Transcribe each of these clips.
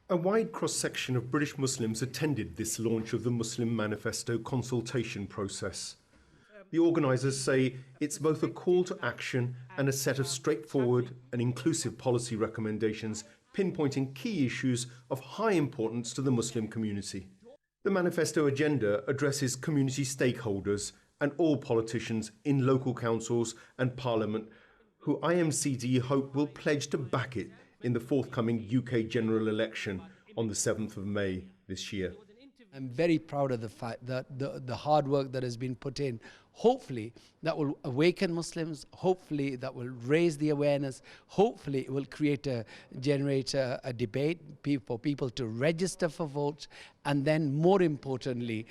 A wide cross-section of British Muslims attended this launch of the Muslim Manifesto consultation process. The organisers say it's both a call to action and a set of straightforward and inclusive policy recommendations pinpointing key issues of high importance to the Muslim community. The manifesto agenda addresses community stakeholders and all politicians in local councils and parliament who IMCD hope will pledge to back it in the forthcoming UK general election on the 7th of May this year. I'm very proud of the fact that the hard work that has been put in, hopefully that will awaken Muslims, hopefully that will raise the awareness, hopefully it will generate a debate for people to register for votes, and then more importantly,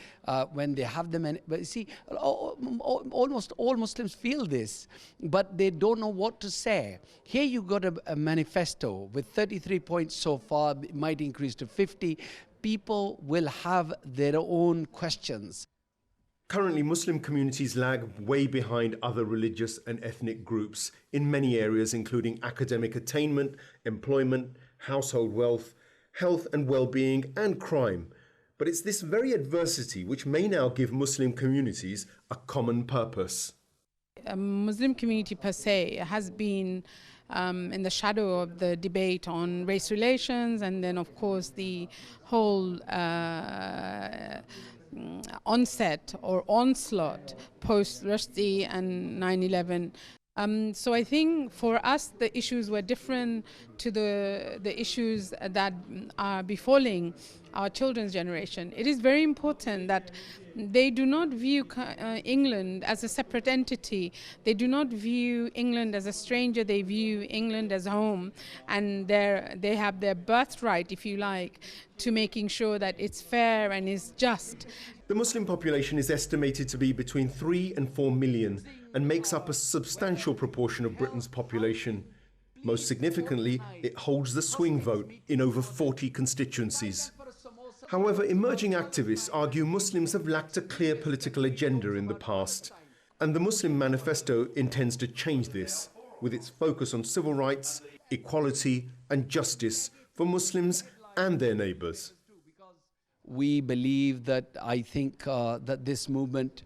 when they have them, but you see, almost all Muslims feel this, but they don't know what to say. Here you've got a manifesto with 33 points so far, it might increase to 50. People will have their own questions. Currently, Muslim communities lag way behind other religious and ethnic groups in many areas, including academic attainment, employment, household wealth, health and well-being, and crime. But it's this very adversity which may now give Muslim communities a common purpose. A Muslim community per se has been in the shadow of the debate on race relations, and then of course the whole onset or onslaught post Rushdie and 9/11. So I think for us the issues were different to the issues that are befalling our children's generation. It is very important that they do not view England as a separate entity. They do not view England as a stranger. They view England as home, and they have their birthright, if you like, to making sure that it's fair and is just. The Muslim population is estimated to be between 3 and 4 million and makes up a substantial proportion of Britain's population. Most significantly, it holds the swing vote in over 40 constituencies. However, emerging activists argue Muslims have lacked a clear political agenda in the past, and the Muslim Manifesto intends to change this, with its focus on civil rights, equality and justice for Muslims and their neighbours. We believe that that this movement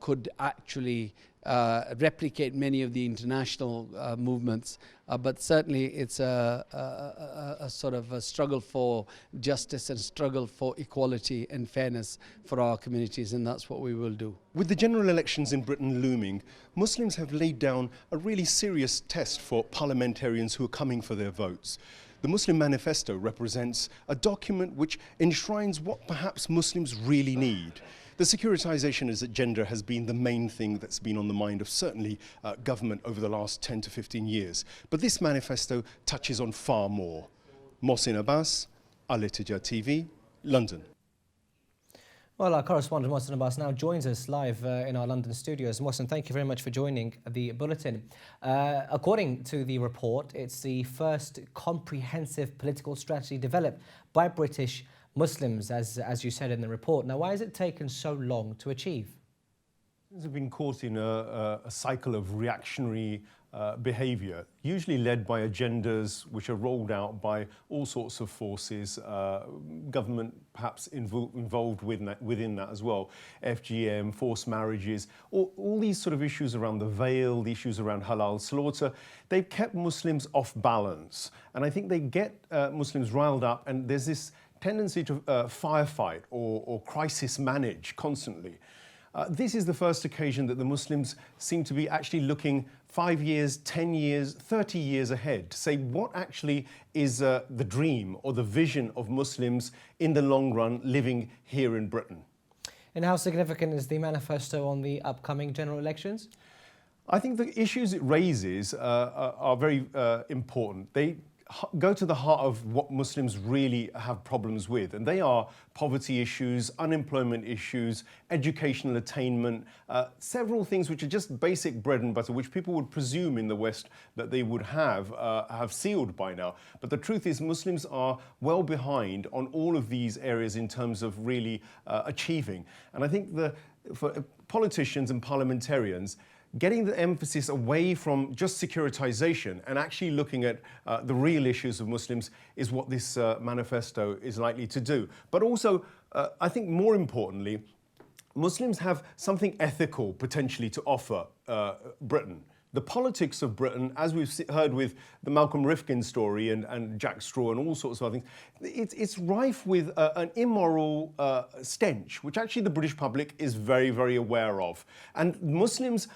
could actually replicate many of the international movements, but certainly it's a sort of a struggle for justice and struggle for equality and fairness for our communities, and that's what we will do. With the general elections in Britain looming, Muslims have laid down a really serious test for parliamentarians who are coming for their votes. The Muslim Manifesto represents a document which enshrines what perhaps Muslims really need. The securitisation agenda has been the main thing that's been on the mind of certainly government over the last 10 to 15 years. But this manifesto touches on far more. Mohsin Abbas, Al-Ittija TV, London. Well, our correspondent Mohsin Abbas now joins us live in our London studios. Mohsin, thank you very much for joining the bulletin. According to the report, it's the first comprehensive political strategy developed by British Muslims, as you said in the report. Now, why has it taken so long to achieve? Muslims have been caught in a cycle of reactionary behaviour, usually led by agendas which are rolled out by all sorts of forces, government perhaps involved within that as well, FGM, forced marriages, all these sort of issues around the veil, the issues around halal slaughter. They've kept Muslims off balance, and I think they get Muslims riled up, and there's this tendency to firefight or crisis manage constantly. This is the first occasion that the Muslims seem to be actually looking 5 years, 10 years, 30 years ahead to say what actually is the dream or the vision of Muslims in the long run living here in Britain. And how significant is the manifesto on the upcoming general elections? I think the issues it raises are very important. They go to the heart of what Muslims really have problems with, and they are poverty issues, unemployment issues, educational attainment, several things which are just basic bread and butter, which people would presume in the West that they would have sealed by now. But the truth is Muslims are well behind on all of these areas in terms of really achieving. And I think for politicians and parliamentarians, getting the emphasis away from just securitization and actually looking at the real issues of Muslims is what this manifesto is likely to do. But also, I think more importantly, Muslims have something ethical potentially to offer Britain. The politics of Britain, as we've heard with the Malcolm Rifkin story and Jack Straw and all sorts of other things, it's rife with an immoral stench, which actually the British public is very, very aware of. And Muslims,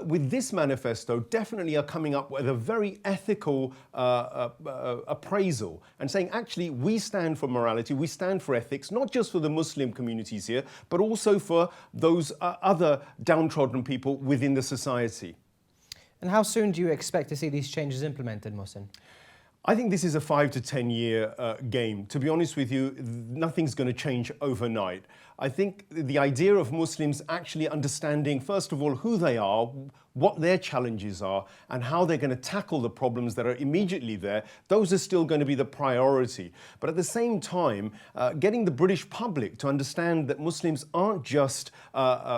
with this manifesto, definitely are coming up with a very ethical appraisal and saying, actually, we stand for morality, we stand for ethics, not just for the Muslim communities here, but also for those other downtrodden people within the society. And how soon do you expect to see these changes implemented, Mohsin? I think this is a 5 to 10 year game. To be honest with you, nothing's going to change overnight. I think the idea of Muslims actually understanding, first of all, who they are, what their challenges are, and how they're going to tackle the problems that are immediately there, those are still going to be the priority. But at the same time, getting the British public to understand that Muslims aren't just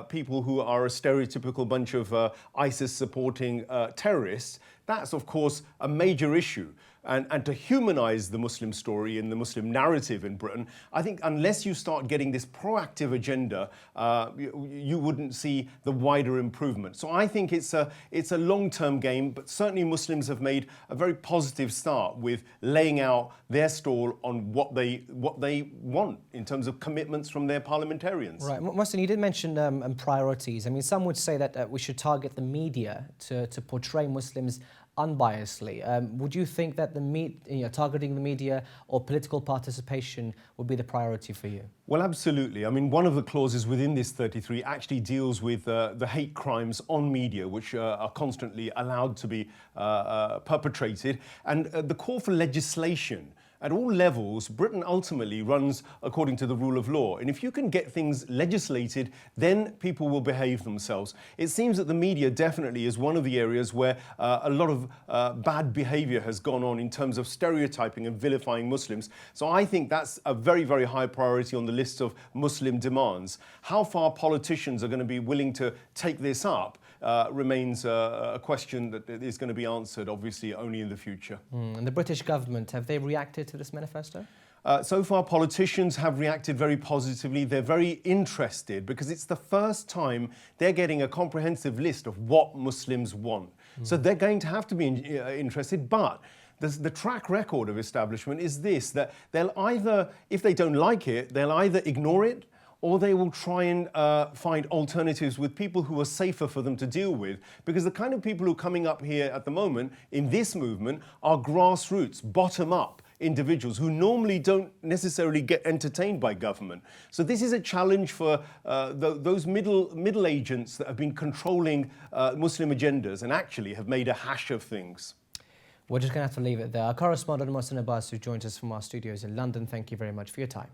people who are a stereotypical bunch of ISIS-supporting terrorists, that's, of course, a major issue. And to humanize the Muslim story and the Muslim narrative in Britain, I think unless you start getting this proactive agenda, you wouldn't see the wider improvement. So I think it's a long-term game, but certainly Muslims have made a very positive start with laying out their stall on what they want in terms of commitments from their parliamentarians. Right, Mohsin, you did mention priorities. I mean, some would say that we should target the media to portray Muslims unbiasedly. Would you think that targeting the media or political participation would be the priority for you? Well, absolutely. I mean, one of the clauses within this 33 actually deals with the hate crimes on media, which are constantly allowed to be perpetrated. And the call for legislation at all levels, Britain ultimately runs according to the rule of law. And if you can get things legislated, then people will behave themselves. It seems that the media definitely is one of the areas where a lot of bad behavior has gone on in terms of stereotyping and vilifying Muslims. So I think that's a very, very high priority on the list of Muslim demands. How far politicians are going to be willing to take this up remains a question that is going to be answered, obviously, only in the future. And the British government, have they reacted to this manifesto? So far, politicians have reacted very positively. They're very interested because it's the first time they're getting a comprehensive list of what Muslims want. So they're going to have to be interested, but the track record of establishment is this, that they'll either, if they don't like it, they'll either ignore it or they will try and find alternatives with people who are safer for them to deal with. Because the kind of people who are coming up here at the moment in this movement are grassroots, bottom-up individuals who normally don't necessarily get entertained by government. So this is a challenge for those middle agents that have been controlling Muslim agendas and actually have made a hash of things. We're just going to have to leave it there. Our correspondent Mohsin Abbas, who joins us from our studios in London, thank you very much for your time.